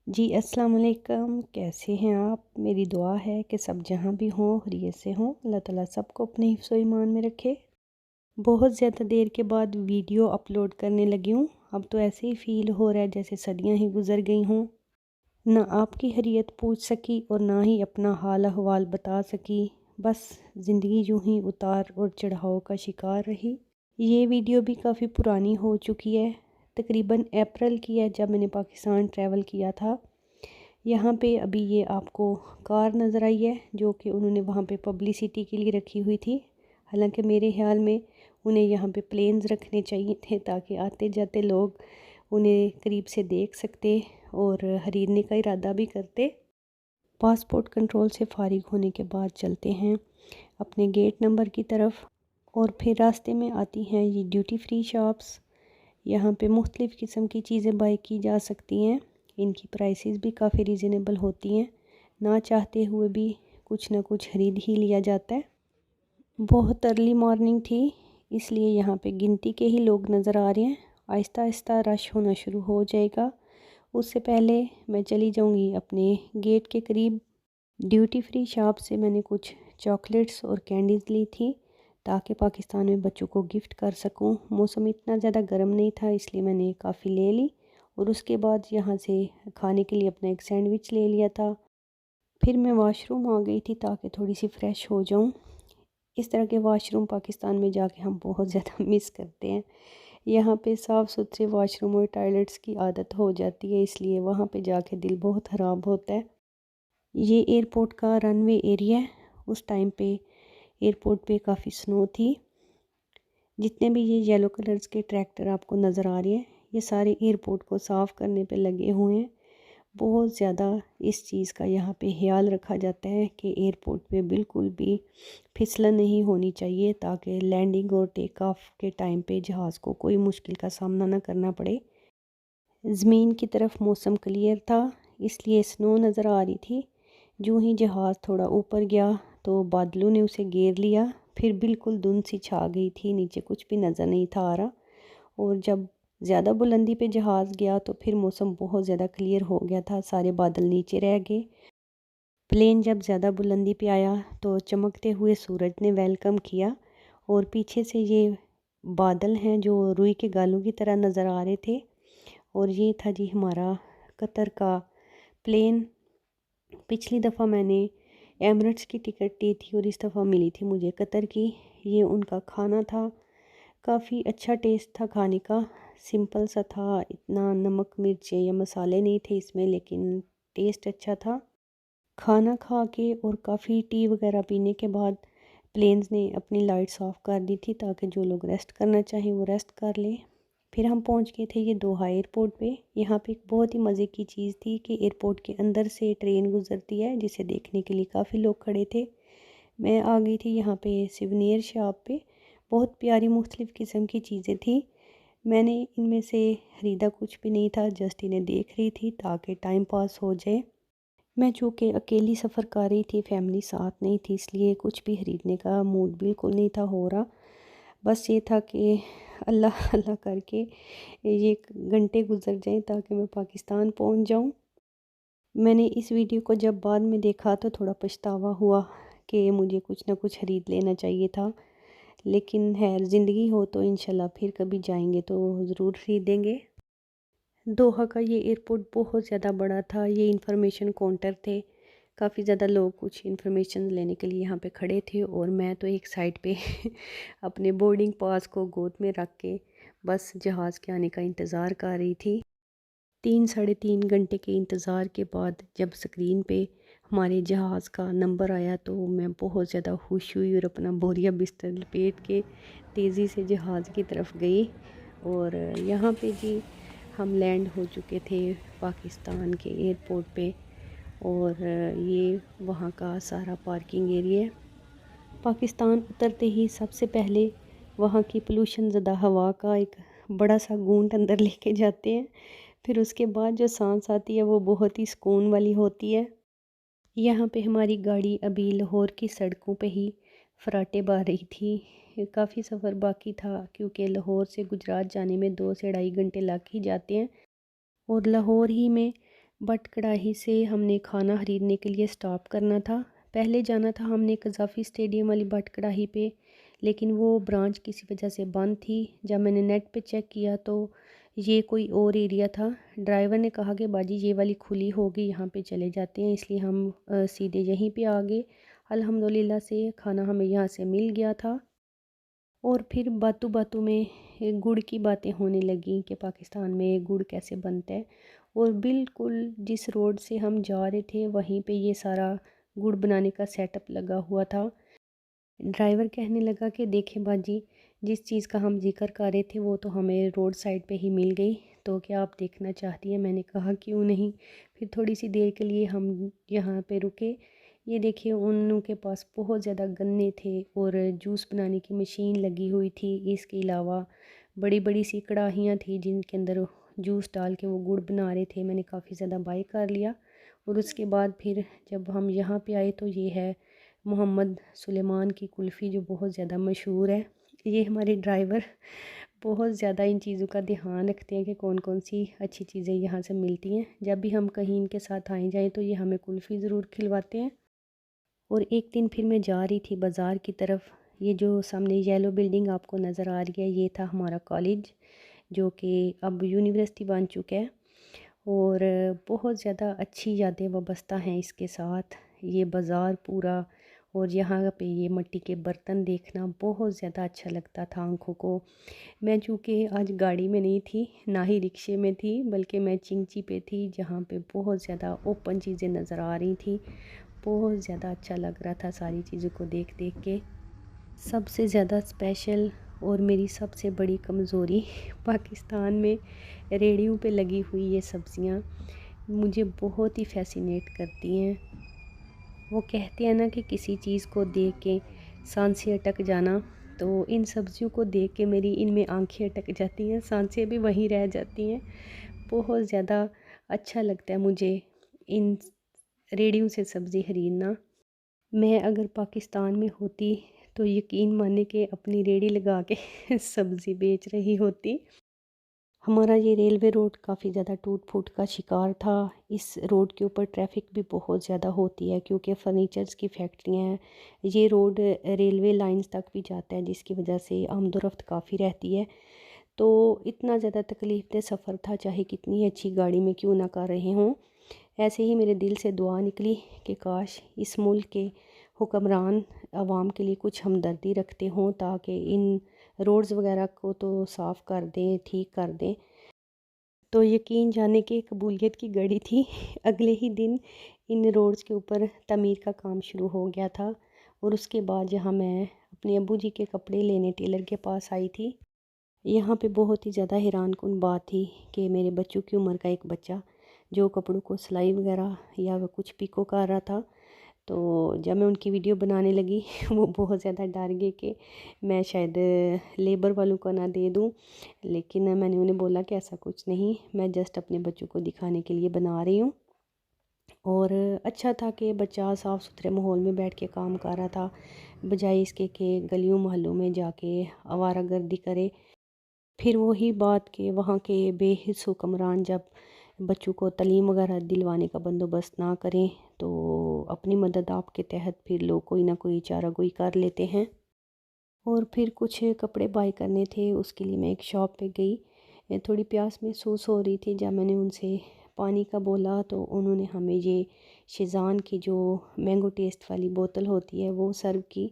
जी अस्सलाम वालेकुम। कैसे हैं आप? मेरी दुआ है कि सब जहाँ भी हों खैरियत से हों। अल्लाह ताला सबको अपने हिफ्ज़ व ईमान में रखे। बहुत ज़्यादा देर के बाद वीडियो अपलोड करने लगी हूँ। अब तो ऐसे ही फ़ील हो रहा है जैसे सदियाँ ही गुज़र गई हों। ना आपकी खैरियत पूछ सकी और ना ही अपना हाल अहवाल बता सकी। बस ज़िंदगी यूँ ही उतार और चढ़ाव का शिकार रही। ये वीडियो भी काफ़ी पुरानी हो चुकी है। तकरीबन अप्रैल की है जब मैंने पाकिस्तान ट्रैवल किया था। यहाँ पे अभी ये आपको कार नज़र आई है जो कि उन्होंने वहाँ पे पब्लिसिटी के लिए रखी हुई थी। हालांकि मेरे ख्याल में उन्हें यहाँ पे प्लेन्स रखने चाहिए थे ताकि आते जाते लोग उन्हें करीब से देख सकते और ख़रीदने का इरादा भी करते। पासपोर्ट कंट्रोल से फ़ारिग होने के बाद चलते हैं अपने गेट नंबर की तरफ और फिर रास्ते में आती हैं ये ड्यूटी फ्री शॉप्स। यहाँ पे मुख्तलिफ़ किस्म की चीज़ें बाई की जा सकती हैं। इनकी प्राइसेस भी काफ़ी रीज़नेबल होती हैं। ना चाहते हुए भी कुछ ना कुछ ख़रीद ही लिया जाता है। बहुत अर्ली मॉर्निंग थी इसलिए यहाँ पे गिनती के ही लोग नज़र आ रहे हैं। आहिस्ता आहिस्ता रश होना शुरू हो जाएगा। उससे पहले मैं चली जाऊँगी अपने गेट के करीब। ड्यूटी फ्री शॉप से मैंने कुछ चॉकलेट्स और कैंडीज़ ली थी ताकि पाकिस्तान में बच्चों को गिफ्ट कर सकूं। मौसम इतना ज़्यादा गर्म नहीं था इसलिए मैंने काफ़ी ले ली और उसके बाद यहाँ से खाने के लिए अपना एक सैंडविच ले लिया था। फिर मैं वॉशरूम आ गई थी ताकि थोड़ी सी फ़्रेश हो जाऊं। इस तरह के वॉशरूम पाकिस्तान में जाके हम बहुत ज़्यादा मिस करते हैं। यहाँ पे साफ़ सुथरे वॉशरूम और टॉयलेट्स की आदत हो जाती है इसलिए वहाँ पे जाके दिल बहुत ख़राब होता है। ये एयरपोर्ट का रनवे एरिया है। उस टाइम पे एयरपोर्ट पे काफ़ी स्नो थी। जितने भी ये येलो कलर्स के ट्रैक्टर आपको नज़र आ रहे हैं ये सारे एयरपोर्ट को साफ़ करने पे लगे हुए हैं। बहुत ज़्यादा इस चीज़ का यहाँ पे ख्याल रखा जाता है कि एयरपोर्ट पे बिल्कुल भी फिसलन नहीं होनी चाहिए ताकि लैंडिंग और टेक ऑफ के टाइम पे जहाज़ को कोई मुश्किल का सामना ना करना पड़े। ज़मीन की तरफ मौसम क्लियर था इसलिए स्नो नज़र आ रही थी। यूँ ही जहाज़ थोड़ा ऊपर गया तो बादलों ने उसे घेर लिया। फिर बिल्कुल धुंध सी छा गई थी, नीचे कुछ भी नज़र नहीं था आ रहा। और जब ज़्यादा बुलंदी पे जहाज़ गया तो फिर मौसम बहुत ज़्यादा क्लियर हो गया था, सारे बादल नीचे रह गए। प्लेन जब ज़्यादा बुलंदी पे आया तो चमकते हुए सूरज ने वेलकम किया और पीछे से ये बादल हैं जो रुई के गालों की तरह नज़र आ रहे थे। और ये था जी हमारा कतर का प्लेन। पिछली दफ़ा मैंने एमिरेट्स की टिकट ली थी और इस दफ़ा मिली थी मुझे कतर की। ये उनका खाना था, काफ़ी अच्छा टेस्ट था खाने का। सिंपल सा था, इतना नमक मिर्चें या मसाले नहीं थे इसमें लेकिन टेस्ट अच्छा था। खाना खा के और काफ़ी टी वगैरह पीने के बाद प्लेन्स ने अपनी लाइट्स ऑफ कर दी थी ताकि जो लोग रेस्ट करना चाहें वो रेस्ट कर लें। फिर हम पहुंच गए थे ये दोहा एयरपोर्ट पे। यहाँ पे एक बहुत ही मज़े की चीज़ थी कि एयरपोर्ट के अंदर से ट्रेन गुजरती है जिसे देखने के लिए काफ़ी लोग खड़े थे। मैं आ गई थी यहाँ पे सिवनियर शॉप पे। बहुत प्यारी मुख्तलिफ़ किस्म की चीज़ें थी। मैंने इनमें से ख़रीदा कुछ भी नहीं था, जस्ट इन्हें देख रही थी ताकि टाइम पास हो जाए। मैं चूँकि अकेली सफ़र कर रही थी, फैमिली साथ नहीं थी, इसलिए कुछ भी ख़रीदने का मूड बिल्कुल नहीं था हो रहा। बस ये था कि अल्लाह अल्लाह करके ये घंटे गुजर जाएं ताकि मैं पाकिस्तान पहुंच जाऊं। मैंने इस वीडियो को जब बाद में देखा तो थोड़ा पछतावा हुआ कि मुझे कुछ ना कुछ ख़रीद लेना चाहिए था। लेकिन खैर ज़िंदगी हो तो इंशाल्लाह फिर कभी जाएंगे तो ज़रूर ख़रीदेंगे। दोहा का ये एयरपोर्ट बहुत ज़्यादा बड़ा था। ये इंफॉर्मेशन काउंटर थे, काफ़ी ज़्यादा लोग कुछ इन्फॉर्मेशन लेने के लिए यहाँ पे खड़े थे और मैं तो एक साइड पे अपने बोर्डिंग पास को गोद में रख के बस जहाज़ के आने का इंतज़ार कर रही थी। 3 साढ़े 3 घंटे के इंतज़ार के बाद जब स्क्रीन पे हमारे जहाज़ का नंबर आया तो मैं बहुत ज़्यादा खुश हुई और अपना बोरिया बिस्तर लपेट के तेज़ी से जहाज़ की तरफ गई। और यहाँ पे जी हम लैंड हो चुके थे पाकिस्तान के एयरपोर्ट पे। और ये वहाँ का सारा पार्किंग एरिया है। पाकिस्तान उतरते ही सबसे पहले वहाँ की पोल्यूशन ज़्यादा हवा का एक बड़ा सा घूंट अंदर लेके जाते हैं। फिर उसके बाद जो सांस आती है वो बहुत ही सुकून वाली होती है। यहाँ पे हमारी गाड़ी अभी लाहौर की सड़कों पे ही फराटे बा रही थी। काफ़ी सफ़र बाकी था क्योंकि लाहौर से गुजरात जाने में 2 से ढाई घंटे लग ही जाते हैं। और लाहौर ही में बट कढ़ाही से हमने खाना ख़रीदने के लिए स्टॉप करना था। पहले जाना था हमने कज़ाफ़ी स्टेडियम वाली बट कढ़ाही पे, लेकिन वो ब्रांच किसी वजह से बंद थी। जब मैंने नेट पे चेक किया तो ये कोई और एरिया था। ड्राइवर ने कहा कि बाजी ये वाली खुली होगी, यहाँ पे चले जाते हैं, इसलिए हम सीधे यहीं पे आ गए। अल्हम्दुलिल्लाह से खाना हमें यहाँ से मिल गया था। और फिर बातों बातों में गुड़ की बातें होने लगी कि पाकिस्तान में गुड़ कैसे बनता है। और बिल्कुल जिस रोड से हम जा रहे थे वहीं पे ये सारा गुड़ बनाने का सेटअप लगा हुआ था। ड्राइवर कहने लगा कि देखें बाजी, जिस चीज़ का हम जिक्र कर रहे थे वो तो हमें रोड साइड पे ही मिल गई, तो क्या आप देखना चाहती हैं? मैंने कहा क्यों नहीं। फिर थोड़ी सी देर के लिए हम यहाँ पे रुके। ये देखिए उनके पास बहुत ज़्यादा गन्ने थे और जूस बनाने की मशीन लगी हुई थी। इसके अलावा बड़ी बड़ी सी कढ़ाइयाँ थी जिनके अंदर जूस डाल के वो गुड़ बना रहे थे। मैंने काफ़ी ज़्यादा बाय कर लिया। और उसके बाद फिर जब हम यहाँ पे आए तो ये है मोहम्मद सुलेमान की कुल्फ़ी, जो बहुत ज़्यादा मशहूर है। ये हमारे ड्राइवर बहुत ज़्यादा इन चीज़ों का ध्यान रखते हैं कि कौन कौन सी अच्छी चीज़ें यहाँ से मिलती हैं। जब भी हम कहीं इनके साथ आए जाएँ तो ये हमें कुल्फ़ी ज़रूर खिलवाते हैं। और एक दिन फिर मैं जा रही थी बाज़ार की तरफ। ये जो सामने येलो बिल्डिंग आपको नज़र आ रही है, ये था हमारा कॉलेज, जो कि अब यूनिवर्सिटी बन चुका है। और बहुत ज़्यादा अच्छी यादें वाबस्ता हैं इसके साथ। ये बाज़ार पूरा, और यहाँ पे ये मिट्टी के बर्तन देखना बहुत ज़्यादा अच्छा लगता था आँखों को। मैं चूँकि आज गाड़ी में नहीं थी, ना ही रिक्शे में थी, बल्कि मैं चिंची पे थी, जहाँ पे बहुत ज़्यादा ओपन चीज़ें नज़र आ रही थी। बहुत ज़्यादा अच्छा लग रहा था सारी चीज़ों को देख देख के। सबसे ज़्यादा स्पेशल और मेरी सबसे बड़ी कमज़ोरी पाकिस्तान में रेडियो पे लगी हुई ये सब्ज़ियाँ मुझे बहुत ही फ़ैसिनेट करती हैं। वो कहते हैं ना कि किसी चीज़ को देख के सांसें अटक जाना, तो इन सब्ज़ियों को देख के मेरी इनमें आंखें अटक जाती हैं, सांसें भी वहीं रह जाती हैं। बहुत ज़्यादा अच्छा लगता है मुझे इन रेडियो से सब्ज़ी ख़रीदना। मैं अगर पाकिस्तान में होती तो यकीन माने कि अपनी रेहड़ी लगा के सब्ज़ी बेच रही होती। हमारा ये रेलवे रोड काफ़ी ज़्यादा टूट-फूट का शिकार था। इस रोड के ऊपर ट्रैफ़िक भी बहुत ज़्यादा होती है क्योंकि फ़र्नीचर्स की फैक्ट्रियाँ हैं। ये रोड रेलवे लाइंस तक भी जाता है, जिसकी वजह से आमदोरफ़्त काफ़ी रहती है। तो इतना ज़्यादा तकलीफ़देह सफ़र था, चाहे कितनी अच्छी गाड़ी में क्यों ना कर रहे हों। ऐसे ही मेरे दिल से दुआ निकली कि काश इस मुल्क के हुक्मरान आवाम के लिए कुछ हमदर्दी रखते हों, ताकि इन रोड्स वगैरह को तो साफ़ कर दें, ठीक कर दें। तो यकीन जाने कि कबूलियत की घड़ी थी। अगले ही दिन इन रोड्स के ऊपर तमीर का काम शुरू हो गया था। और उसके बाद यहाँ मैं अपने अब्बू जी के कपड़े लेने टेलर के पास आई थी। यहाँ पे बहुत ही ज़्यादा हैरानकुन बात थी कि मेरे बच्चों की उम्र का एक बच्चा जो कपड़ों को सिलाई वगैरह या वो कुछ पिको कर रहा था, तो जब मैं उनकी वीडियो बनाने लगी वो बहुत ज़्यादा डर गए कि मैं शायद लेबर वालों को ना दे दूं। लेकिन मैंने उन्हें बोला कि ऐसा कुछ नहीं, मैं जस्ट अपने बच्चों को दिखाने के लिए बना रही हूँ। और अच्छा था कि बच्चा साफ़ सुथरे माहौल में बैठ के काम कर रहा था, बजाय इसके कि गलियों मोहल्लों में जाके आवारागर्दी करे। फिर वही बात कि वहाँ के बेहिस हुक्मरान जब बच्चों को तालीम वगैरह दिलवाने का बंदोबस्त ना करें, तो अपनी मदद आपके तहत फिर लोग कोई ना कोई चारागोई कर लेते हैं। और फिर कुछ कपड़े बाय करने थे, उसके लिए मैं एक शॉप पे गई। थोड़ी प्यास महसूस हो रही थी। जब मैंने उनसे पानी का बोला तो उन्होंने हमें ये शेज़ान की जो मैंगो टेस्ट वाली बोतल होती है वो सर्व की।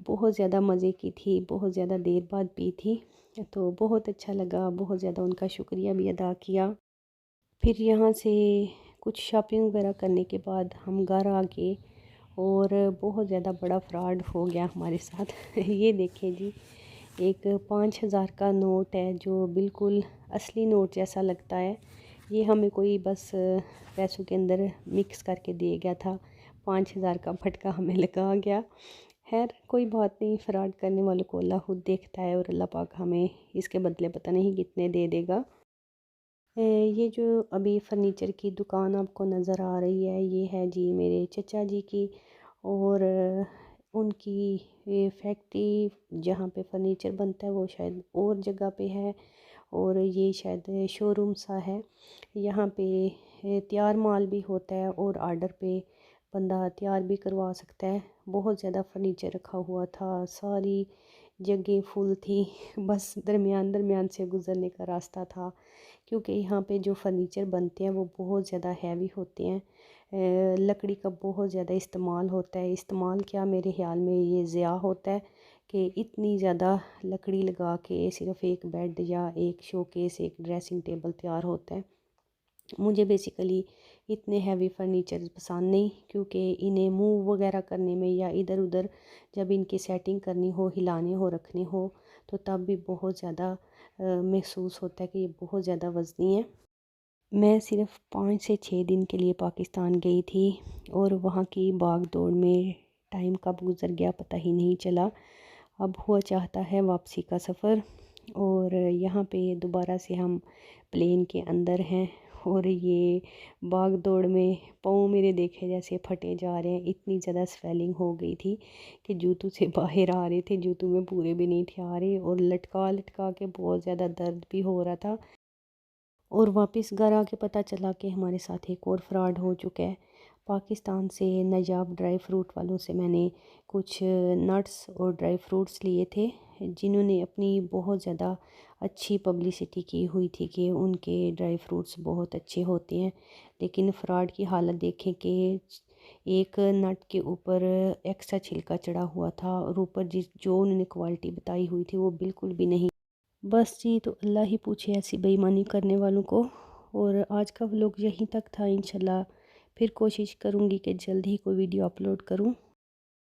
बहुत ज़्यादा मज़े की थी, बहुत ज़्यादा देर बाद पी थी, तो बहुत अच्छा लगा। बहुत ज़्यादा उनका शुक्रिया भी अदा किया। फिर यहाँ से कुछ शॉपिंग वगैरह करने के बाद हम घर आ गए। और बहुत ज़्यादा बड़ा फ्रॉड हो गया हमारे साथ। ये देखिए जी, एक 5,000 का नोट है जो बिल्कुल असली नोट जैसा लगता है। ये हमें कोई बस पैसों के अंदर मिक्स करके दे गया था। 5,000 का फटका हमें लगा गया। खैर कोई बात नहीं, फ़्रॉड करने वालों को अल्लाह खुद देखता है और अल्लाह पाक हमें इसके बदले पता नहीं कितने दे देगा। ये जो अभी फ़र्नीचर की दुकान आपको नज़र आ रही है, ये है जी मेरे चचा जी की। और उनकी ये फैक्ट्री जहाँ पे फ़र्नीचर बनता है वो शायद और जगह पे है, और ये शायद शोरूम सा है। यहाँ पे तैयार माल भी होता है और आर्डर पे बंदा तैयार भी करवा सकता है। बहुत ज़्यादा फर्नीचर रखा हुआ था, सारी जगह फुल थी। बस दरमियान दरमियान से गुज़रने का रास्ता था, क्योंकि यहाँ पे जो फर्नीचर बनते हैं वो बहुत ज़्यादा हैवी होते हैं। लकड़ी का बहुत ज़्यादा इस्तेमाल होता है। इस्तेमाल क्या, मेरे ख़्याल में ये ज़िया होता है कि इतनी ज़्यादा लकड़ी लगा के सिर्फ़ एक बेड या एक शोकेस, एक ड्रेसिंग टेबल तैयार होता है। मुझे बेसिकली इतने हैवी फर्नीचर पसंद नहीं, क्योंकि इन्हें मूव वगैरह करने में या इधर उधर जब इनकी सेटिंग करनी हो, हिलाने हो, रखने हो, तो तब भी बहुत ज़्यादा महसूस होता है कि ये बहुत ज़्यादा वज़नी है। मैं सिर्फ़ 5 से 6 दिन के लिए पाकिस्तान गई थी और वहाँ की भाग दौड़ में टाइम कब गुज़र गया पता ही नहीं चला। अब हुआ चाहता है वापसी का सफ़र, और यहाँ पे दोबारा से हम प्लेन के अंदर हैं और ये भाग दौड़ में पाँव मेरे देखे जैसे फटे जा रहे हैं। इतनी ज़्यादा स्वेलिंग हो गई थी कि जूतों से बाहर आ रहे थे, जूतों में पूरे भी नहीं थे आ रहे, और लटका लटका के बहुत ज़्यादा दर्द भी हो रहा था। और वापस घर आके पता चला कि हमारे साथ एक और फ्रॉड हो चुका है। पाकिस्तान से नजाब ड्राई फ्रूट वालों से मैंने कुछ नट्स और ड्राई फ्रूट्स लिए थे, जिन्होंने अपनी बहुत ज़्यादा अच्छी पब्लिसिटी की हुई थी कि उनके ड्राई फ्रूट्स बहुत अच्छे होते हैं। लेकिन फ़्रॉड की हालत देखें कि एक नट के ऊपर एक्स्ट्रा छिलका चढ़ा हुआ था, और ऊपर जिस जो उन्होंने क्वालिटी बताई हुई थी वो बिल्कुल भी नहीं। बस जी, तो अल्लाह ही पूछे ऐसी बेईमानी करने वालों को। और आज का व्लॉग यहीं तक था। इंशाल्लाह फिर कोशिश करूँगी कि जल्द ही कोई वीडियो अपलोड करूँ।